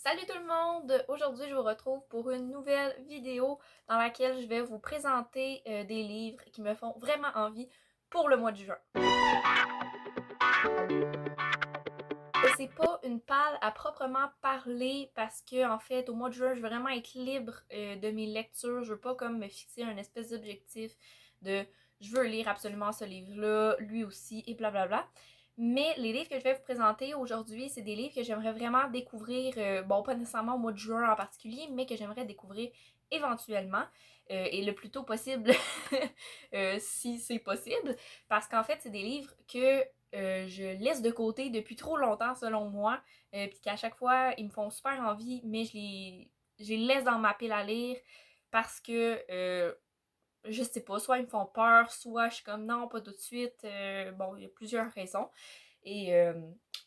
Salut tout le monde! Aujourd'hui, je vous retrouve pour une nouvelle vidéo dans laquelle je vais vous présenter des livres qui me font vraiment envie pour le mois de juin. C'est pas une palle à proprement parler parce que en fait au mois de juin je veux vraiment être libre de mes lectures. Je veux pas comme me fixer un espèce d'objectif de je veux lire absolument ce livre-là, lui aussi et blablabla. Mais les livres que je vais vous présenter aujourd'hui, c'est des livres que j'aimerais vraiment découvrir, bon pas nécessairement au mois de juin en particulier, mais que j'aimerais découvrir éventuellement et le plus tôt possible si c'est possible. Parce qu'en fait c'est des livres que je laisse de côté depuis trop longtemps selon moi, puis qu'à chaque fois ils me font super envie, mais je les laisse dans ma pile à lire parce que je sais pas, soit ils me font peur, soit je suis comme non, pas tout de suite. Bon, il y a plusieurs raisons. Et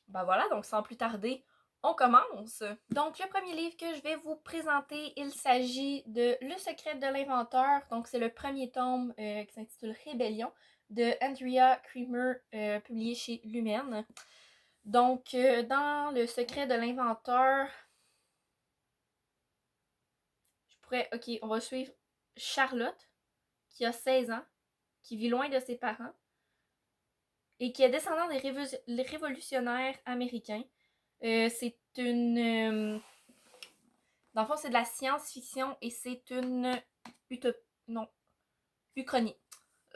ben voilà, donc sans plus tarder, on commence. Donc le premier livre que je vais vous présenter, il s'agit de Le secret de l'inventeur. Donc c'est le premier tome qui s'intitule Rébellion de Andrea Creamer, publié chez Lumen. Donc dans Le secret de l'inventeur, ok, on va suivre Charlotte qui a 16 ans, qui vit loin de ses parents et qui est descendant des révolutionnaires américains. C'est une... dans le fond, c'est de la science-fiction et c'est une non, uchronie.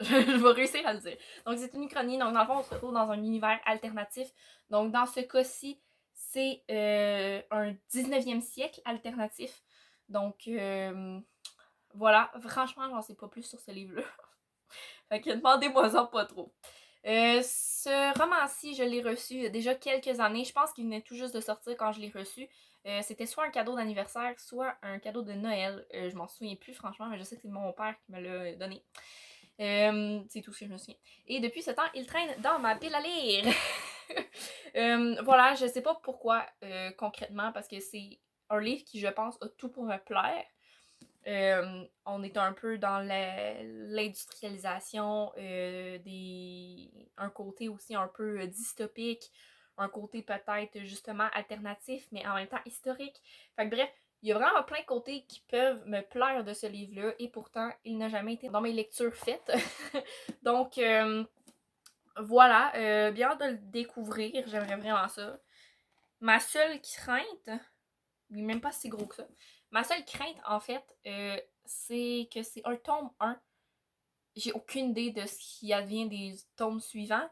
Je vais réussir à le dire. Donc, c'est une uchronie. Donc, dans le fond, on se retrouve dans un univers alternatif. Donc, dans ce cas-ci, c'est un 19e siècle alternatif. Donc, voilà. Franchement, j'en sais pas plus sur ce livre-là. Fait que demandez-moi-en pas trop. Ce roman-ci, je l'ai reçu il y a déjà quelques années. Je pense qu'il venait tout juste de sortir quand je l'ai reçu. C'était soit un cadeau d'anniversaire, soit un cadeau de Noël. Je m'en souviens plus, franchement, mais je sais que c'est mon père qui me l'a donné. C'est tout ce que je me souviens. Et depuis ce temps, il traîne dans ma pile à lire. Voilà, je sais pas pourquoi concrètement, parce que c'est un livre qui, je pense, a tout pour me plaire. On est un peu dans l'industrialisation, un côté aussi un peu dystopique, un côté peut-être justement alternatif, mais en même temps historique. Fait que bref, il y a vraiment plein de côtés qui peuvent me plaire de ce livre-là, et pourtant, il n'a jamais été dans mes lectures faites. Donc, voilà, bien hâte de le découvrir, j'aimerais vraiment ça. Ma seule crainte, il n'est même pas si gros que ça. Ma seule crainte, en fait, c'est que c'est un tome 1. J'ai aucune idée de ce qui advient des tomes suivants.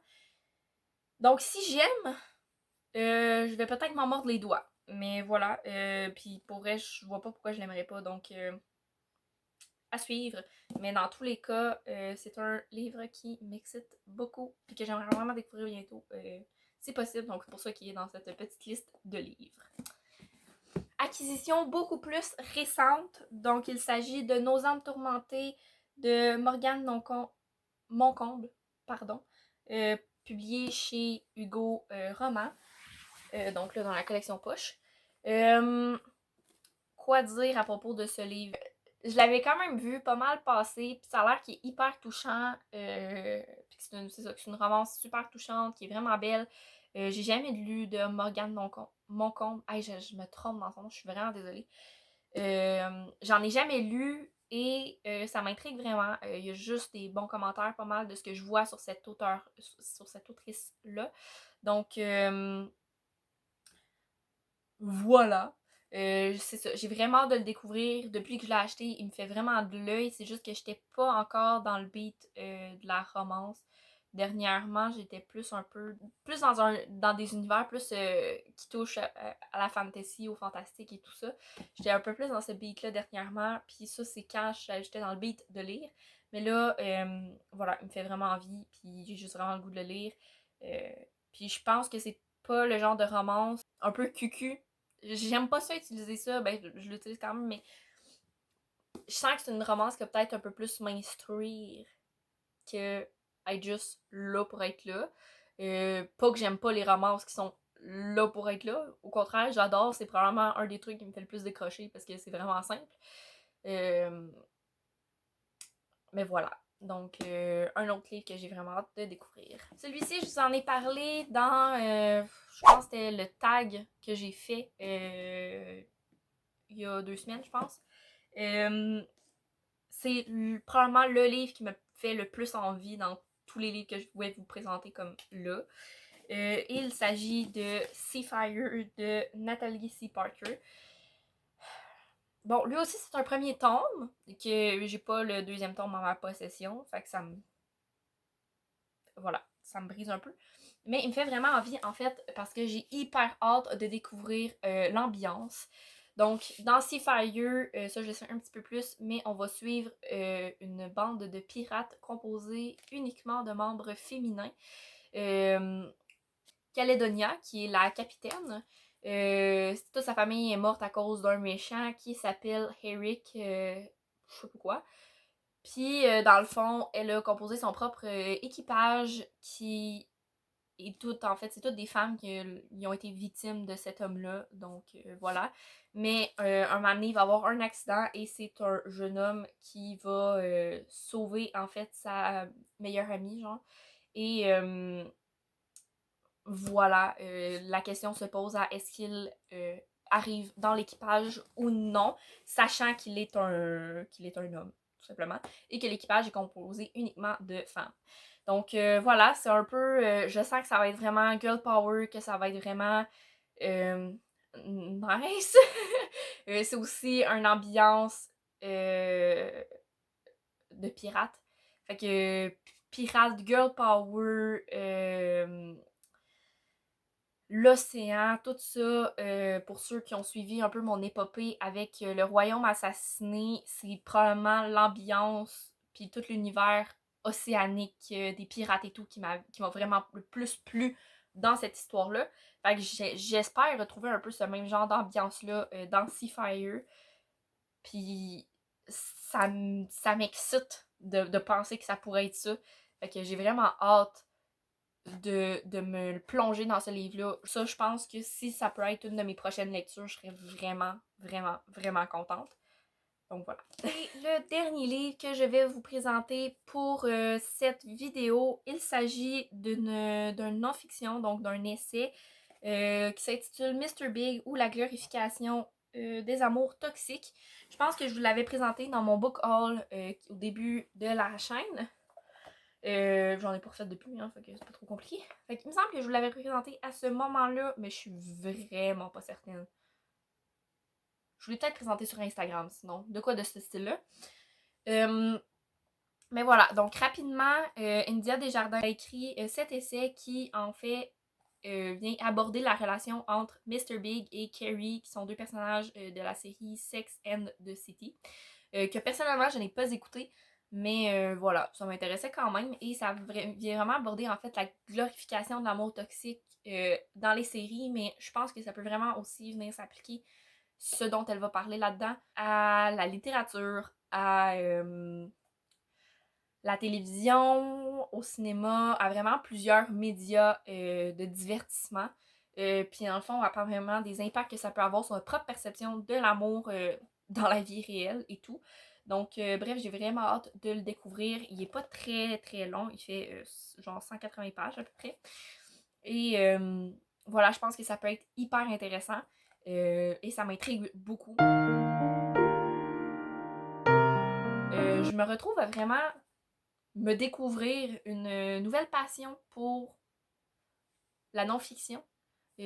Donc, si j'aime, je vais peut-être m'en mordre les doigts. Mais voilà. Puis pour vrai, je vois pas pourquoi je l'aimerais pas. Donc, à suivre. Mais dans tous les cas, c'est un livre qui m'excite beaucoup. Puis que j'aimerais vraiment découvrir bientôt. C'est possible. Donc, c'est pour ça qu'il est dans cette petite liste de livres. Acquisition beaucoup plus récente, donc il s'agit de Nos âmes tourmentées de Morgane Moncomble, pardon, publié chez Hugo Roman, donc là dans la collection Poche. Quoi dire à propos de ce livre? Je l'avais quand même vu pas mal passer, puis ça a l'air qu'il est hyper touchant, puis c'est une romance super touchante, qui est vraiment belle. J'ai jamais lu de Morgane Moncombe. Hey, je me trompe dans son nom, je suis vraiment désolée. J'en ai jamais lu et ça m'intrigue vraiment. Il y a juste des bons commentaires, pas mal de ce que je vois sur cette autrice-là. Donc, voilà. C'est ça. J'ai vraiment hâte de le découvrir. Depuis que je l'ai acheté, il me fait vraiment de l'œil. C'est juste que j'étais pas encore dans le beat de la romance. Dernièrement, j'étais plus un peu plus dans des univers plus qui touchent à la fantasy, au fantastique et tout ça. J'étais un peu plus dans ce beat là dernièrement, puis ça c'est quand j'étais dans le beat de lire. Mais là voilà, il me fait vraiment envie, puis j'ai juste vraiment le goût de le lire. Euh, puis je pense que c'est pas le genre de romance un peu cucu. J'aime pas ça utiliser ça, ben je l'utilise quand même, mais je sens que c'est une romance qui va peut-être un peu plus m'instruire que être juste là pour être là. Pas que j'aime pas les romances qui sont là pour être là. Au contraire, j'adore. C'est probablement un des trucs qui me fait le plus décrocher parce que c'est vraiment simple. Mais voilà. Donc, un autre livre que j'ai vraiment hâte de découvrir. Celui-ci, je vous en ai parlé dans, je pense que c'était le tag que j'ai fait il y a 2 semaines, je pense. C'est probablement le livre qui me fait le plus envie dans tous les livres que je pouvais vous présenter comme là. Il s'agit de Seafire de Natalie C. Parker. Bon, lui aussi, c'est un premier tome, que j'ai pas le deuxième tome en ma possession, fait que ça me... Voilà, ça me brise un peu. Mais il me fait vraiment envie, en fait, parce que j'ai hyper hâte de découvrir l'ambiance. Donc, dans Seafire, ça je sais un petit peu plus, mais on va suivre une bande de pirates composée uniquement de membres féminins. Caledonia, qui est la capitaine, toute sa famille est morte à cause d'un méchant qui s'appelle Herrick, je sais pas quoi. Puis, dans le fond, elle a composé son propre équipage qui est tout, en fait, c'est toutes des femmes qui ont été victimes de cet homme-là. Donc, voilà. Mais, un moment donné, il va y avoir un accident et c'est un jeune homme qui va sauver, en fait, sa meilleure amie, genre. Et, voilà, la question se pose à est-ce qu'il arrive dans l'équipage ou non, sachant qu'il est un homme, tout simplement, et que l'équipage est composé uniquement de femmes. Donc voilà, c'est un peu, je sens que ça va être vraiment girl power, que ça va être vraiment nice. C'est aussi une ambiance de pirate. Fait que pirate, girl power, l'océan, tout ça, pour ceux qui ont suivi un peu mon épopée avec le royaume assassiné, c'est probablement l'ambiance puis tout l'univers océanique des pirates et tout qui m'a vraiment le plus plu dans cette histoire-là. Fait que j'espère retrouver un peu ce même genre d'ambiance-là dans Seafire. Puis ça m'excite de penser que ça pourrait être ça. Fait que j'ai vraiment hâte de me plonger dans ce livre-là. Ça, je pense que si ça peut être une de mes prochaines lectures, je serais vraiment, vraiment, vraiment contente. Donc voilà. Et le dernier livre que je vais vous présenter pour cette vidéo, il s'agit d'un non-fiction, donc d'un essai qui s'intitule Mr. Big ou la glorification des amours toxiques. Je pense que je vous l'avais présenté dans mon book haul au début de la chaîne. J'en ai pas refait depuis, hein, fait que c'est pas trop compliqué. Fait qu'il me semble que je vous l'avais présenté à ce moment-là, mais je suis vraiment pas certaine. Je vous l'ai peut-être présenté sur Instagram, sinon. De quoi de ce style-là. Mais voilà, donc rapidement, India Desjardins a écrit cet essai qui, en fait, vient aborder la relation entre Mr. Big et Carrie, qui sont deux personnages de la série Sex and the City, que personnellement, je n'ai pas écouté. Mais voilà, ça m'intéressait quand même et ça vient vraiment aborder en fait la glorification de l'amour toxique dans les séries, mais je pense que ça peut vraiment aussi venir s'appliquer ce dont elle va parler là-dedans à la littérature, à la télévision, au cinéma, à vraiment plusieurs médias de divertissement. Puis en fond, à part vraiment des impacts que ça peut avoir sur notre propre perception de l'amour dans la vie réelle et tout. Donc bref, j'ai vraiment hâte de le découvrir. Il est pas très très long, il fait genre 180 pages à peu près. Et voilà, je pense que ça peut être hyper intéressant et ça m'intrigue beaucoup. Je me retrouve à vraiment me découvrir une nouvelle passion pour la non-fiction.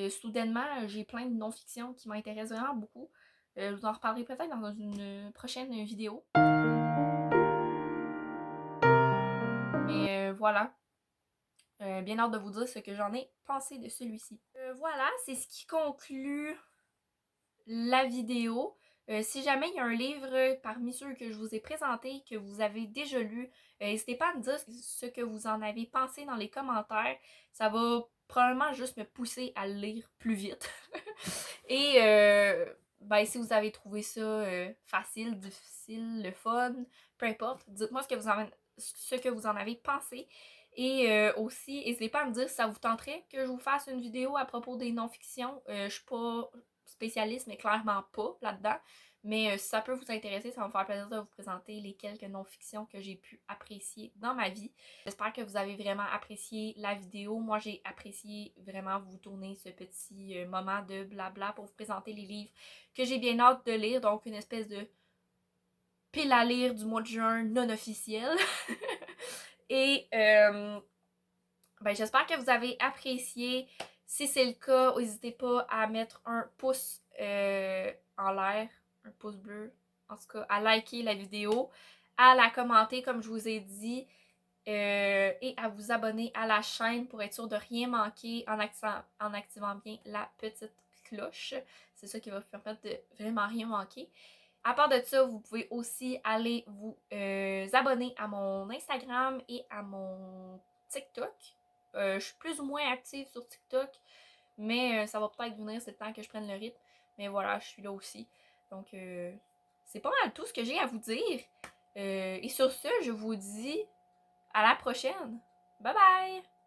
Soudainement, j'ai plein de non-fiction qui m'intéressent vraiment beaucoup. Je vous en reparlerai peut-être dans une prochaine vidéo. Mais voilà. Bien hâte de vous dire ce que j'en ai pensé de celui-ci. Voilà, c'est ce qui conclut la vidéo. Si jamais il y a un livre parmi ceux que je vous ai présentés que vous avez déjà lu, n'hésitez pas à me dire ce que vous en avez pensé dans les commentaires. Ça va probablement juste me pousser à le lire plus vite. Et ben, si vous avez trouvé ça facile, difficile, le fun, peu importe, dites-moi ce que vous en avez pensé. Et aussi, n'hésitez pas à me dire si ça vous tenterait que je vous fasse une vidéo à propos des non-fictions. Je suis pas spécialiste, mais clairement pas là-dedans. Mais si ça peut vous intéresser, ça va me faire plaisir de vous présenter les quelques non-fictions que j'ai pu apprécier dans ma vie. J'espère que vous avez vraiment apprécié la vidéo. Moi, j'ai apprécié vraiment vous tourner ce petit moment de blabla pour vous présenter les livres que j'ai bien hâte de lire. Donc, une espèce de pile à lire du mois de juin non officiel. Et ben, j'espère que vous avez apprécié. Si c'est le cas, n'hésitez pas à mettre un pouce en l'air, un pouce bleu, en tout cas, à liker la vidéo, à la commenter comme je vous ai dit, et à vous abonner à la chaîne pour être sûr de rien manquer en activant bien la petite cloche. C'est ça qui va vous permettre de vraiment rien manquer. À part de ça, vous pouvez aussi aller vous abonner à mon Instagram et à mon TikTok. Je suis plus ou moins active sur TikTok, mais ça va peut-être venir, c'est le temps que je prenne le rythme. Mais voilà, je suis là aussi. Donc, c'est pas mal tout ce que j'ai à vous dire. Et sur ce, je vous dis à la prochaine. Bye bye!